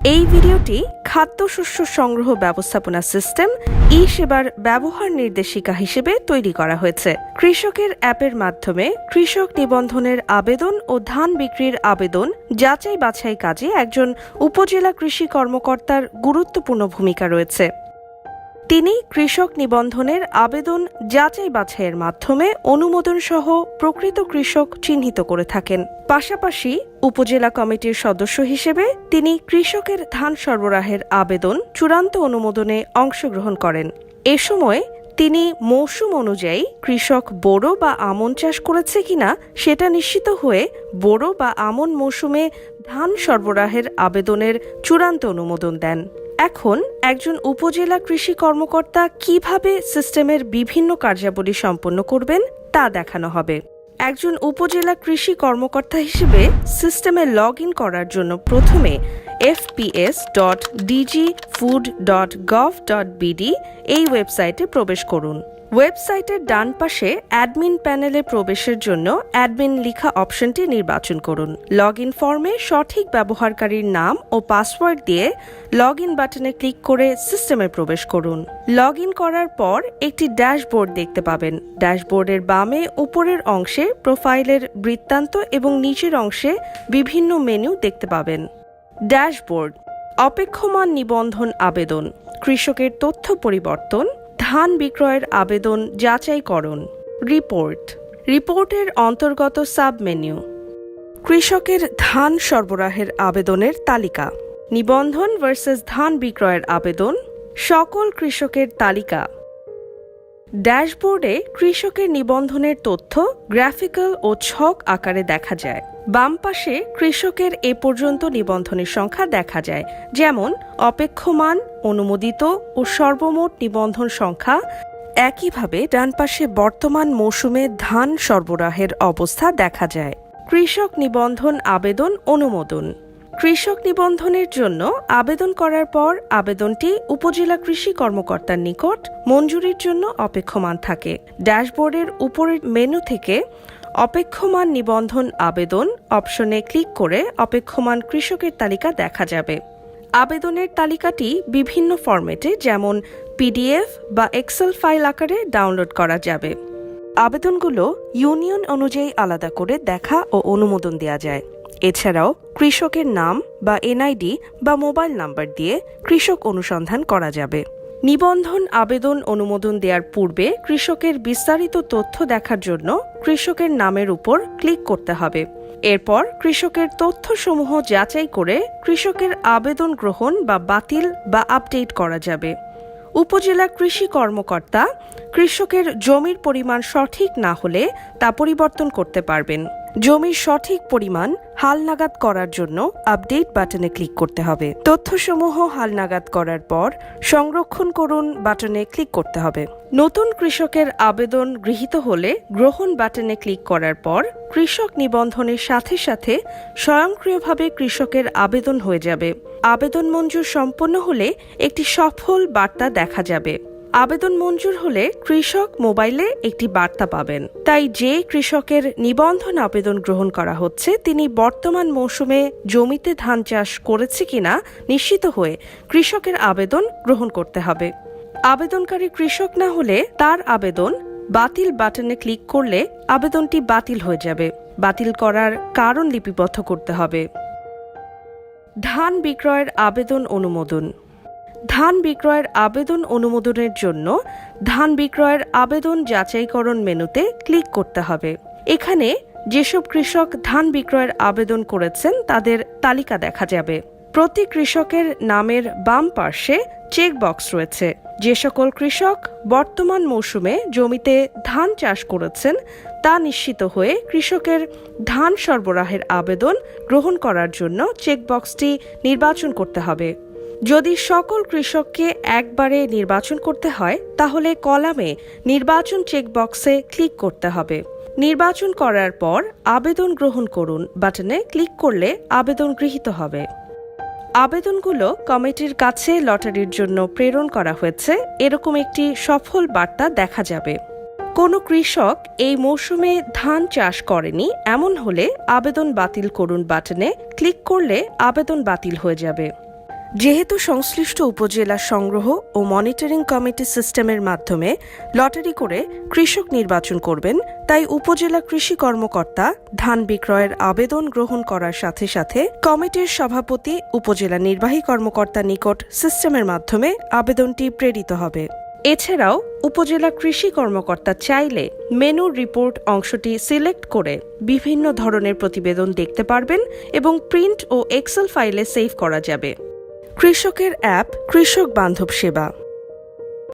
এই ভিডিওটি খাদ্যশস্য সংগ্রহ ব্যবস্থাপনা সিস্টেম ই-সেবার ব্যবহার নির্দেশিকা হিসেবে তৈরি করা হয়েছে। কৃষকের অ্যাপের মাধ্যমে কৃষক নিবন্ধনের আবেদন ও ধান বিক্রির আবেদন যাচাই বাছাই কাজে একজন উপজেলা কৃষি কর্মকর্তার গুরুত্বপূর্ণ ভূমিকা রয়েছে। তিনি কৃষক নিবন্ধনের আবেদন যাচাই বাছাইয়ের মাধ্যমে অনুমোদন সহ প্রকৃত কৃষক চিহ্নিত করে থাকেন। পাশাপাশি উপজেলা কমিটির সদস্য হিসেবে তিনি কৃষকের ধান সরবরাহের আবেদন চূড়ান্ত অনুমোদনে অংশগ্রহণ করেন। এ সময় তিনি মৌসুম অনুযায়ী কৃষক বোরো বা আমন চাষ করেছে কিনা সেটা নিশ্চিত হয়ে বোরো বা আমন মৌসুমে ধান সরবরাহের আবেদনের চূড়ান্ত অনুমোদন দেন। এখন একজন উপজেলা কৃষি কর্মকর্তা কিভাবে সিস্টেমের বিভিন্ন কার্যাবলী সম্পন্ন করবেন তা দেখানো হবে। একজন উপজেলা কৃষি কর্মকর্তা হিসেবে সিস্টেমে লগ ইন করার জন্য প্রথমে fps.dgfood.gov.bd এই ওয়েবসাইটে প্রবেশ করুন। ওয়েবসাইটের ডান পাশে অ্যাডমিন প্যানেলে প্রবেশের জন্য অ্যাডমিন লেখা অপশনটি নির্বাচন করুন। লগ ইন ফর্মে সঠিক ব্যবহারকারীর নাম ও পাসওয়ার্ড দিয়ে লগ ইন বাটনে ক্লিক করে সিস্টেমে প্রবেশ করুন। লগ ইন করার পর একটি ড্যাশবোর্ড দেখতে পাবেন। ড্যাশবোর্ডের বামে উপরের অংশে প্রোফাইলের বৃত্তান্ত এবং নিচের অংশে বিভিন্ন মেনু দেখতে পাবেন। ড্যাশবোর্ড, অপেক্ষমান নিবন্ধন আবেদন, কৃষকের তথ্য পরিবর্তন, ধান বিক্রয়ের আবেদন যাচাইকরণ, রিপোর্ট, রিপোর্টের অন্তর্গত সাব মেনু, কৃষকের ধান সরবরাহের আবেদনের তালিকা, নিবন্ধন ভার্সেস ধান বিক্রয়ের আবেদন, সকল কৃষকের তালিকা। ড্যাশবোর্ডে কৃষকের নিবন্ধনের তথ্য গ্রাফিক্যাল ও ছক আকারে দেখা যায়। বাম পাশে কৃষকের এ পর্যন্ত নিবন্ধনের সংখ্যা দেখা যায়, যেমন অপেক্ষমান, অনুমোদিত ও সর্বমোট নিবন্ধন সংখ্যা। একইভাবে ডান পাশে বর্তমান মৌসুমে ধান সরবরাহের অবস্থা দেখা যায়। কৃষক নিবন্ধন আবেদন অনুমোদন, কৃষক নিবন্ধনের জন্য আবেদন করার পর আবেদনটি উপজেলা কৃষি কর্মকর্তার নিকট মঞ্জুরির জন্য অপেক্ষমান থাকে। ড্যাশবোর্ডের উপরের মেনু থেকে অপেক্ষমান নিবন্ধন আবেদন অপশনে ক্লিক করে অপেক্ষমান কৃষকের তালিকা দেখা যাবে। আবেদনের তালিকাটি বিভিন্ন ফরম্যাটে যেমন পিডিএফ বা এক্সেল ফাইল আকারে ডাউনলোড করা যাবে। আবেদনগুলো ইউনিয়ন অনুযায়ী আলাদা করে দেখা ও অনুমোদন দেওয়া যায়। এছাড়াও কৃষকের নাম বা এনআইডি বা মোবাইল নাম্বার দিয়ে কৃষক অনুসন্ধান করা যাবে। নিবন্ধন আবেদন অনুমোদন দেওয়ার পূর্বে কৃষকের বিস্তারিত তথ্য দেখার জন্য কৃষকের নামের উপর ক্লিক করতে হবে। এরপর কৃষকের তথ্যসমূহ যাচাই করে কৃষকের আবেদন গ্রহণ বা বাতিল বা আপডেট করা যাবে। উপজেলা কৃষি কর্মকর্তা কৃষকের জমির পরিমাণ সঠিক না হলে তা পরিবর্তন করতে পারবেন। জমির সঠিক পরিমাণ হালনাগাদ করার জন্য আপডেট বাটনে ক্লিক করতে হবে। তথ্যসমূহ হালনাগাদ করার পর সংরক্ষণ করুন বাটনে ক্লিক করতে হবে। নতুন কৃষকের আবেদন গৃহীত হলে গ্রহণ বাটনে ক্লিক করার পর কৃষক নিবন্ধনের সাথে সাথে স্বয়ংক্রিয়ভাবে কৃষকের আবেদন হয়ে যাবে। আবেদন মঞ্জুর সম্পন্ন হলে একটি সফল বার্তা দেখা যাবে। আবেদন মঞ্জুর হলে কৃষক মোবাইলে একটি বার্তা পাবেন। তাই যে কৃষকের নিবন্ধন আবেদন গ্রহণ করা হচ্ছে তিনি বর্তমান মৌসুমে জমিতে ধান চাষ করেছে কিনা নিশ্চিত হয়ে কৃষকের আবেদন গ্রহণ করতে হবে। আবেদনকারী কৃষক না হলে তার আবেদন বাতিল বাটনে ক্লিক করলে আবেদনটি বাতিল হয়ে যাবে। বাতিল করার কারণ লিপিবদ্ধ করতে হবে। ধান বিক্রয়ের আবেদন অনুমোদন, ধান বিক্রয়ের আবেদন অনুমোদনের জন্য ধান বিক্রয়ের আবেদন যাচাইকরণ মেনুতে ক্লিক করতে হবে। এখানে যেসব কৃষক ধান বিক্রয়ের আবেদন করেছেন তাদের তালিকা দেখা যাবে। প্রতি কৃষকের নামের বাম পাশে চেকবক্স রয়েছে। যে সকল কৃষক বর্তমান মৌসুমে জমিতে ধান চাষ করেছেন তা নিশ্চিত হয়ে কৃষকের ধান সরবরাহের আবেদন গ্রহণ করার জন্য চেকবক্সটি নির্বাচন করতে হবে। যদি সকল কৃষককে একবারে নির্বাচন করতে হয় তাহলে কলামে নির্বাচন চেকবক্সে ক্লিক করতে হবে। নির্বাচন করার পর আবেদন গ্রহণ করুন বাটনে ক্লিক করলে আবেদন গৃহীত হবে। আবেদনগুলো কমিটির কাছে লটারির জন্য প্রেরণ করা হয়েছে এরকম একটি সফল বার্তা দেখা যাবে। কোনো কৃষক এই মৌসুমে ধান চাষ করেনি এমন হলে আবেদন বাতিল করুন বাটনে ক্লিক করলে আবেদন বাতিল হয়ে যাবে। যেহেতু সংশ্লিষ্ট উপজেলা সংগ্রহ ও মনিটরিং কমিটি সিস্টেমের মাধ্যমে লটারি করে কৃষক নির্বাচন করবেন, তাই উপজেলা কৃষি কর্মকর্তা ধান বিক্রয়ের আবেদন গ্রহণ করার সাথে সাথে কমিটির সভাপতি উপজেলা নির্বাহী কর্মকর্তার নিকট সিস্টেমের মাধ্যমে আবেদনটি প্রেরিত হবে। এছাড়াও উপজেলা কৃষি কর্মকর্তা চাইলে মেনুর রিপোর্ট অংশটি সিলেক্ট করে বিভিন্ন ধরনের প্রতিবেদন দেখতে পারবেন এবং প্রিন্ট ও এক্সেল ফাইলে সেভ করা যাবে। কৃষকের অ্যাপ কৃষক বান্ধব সেবা।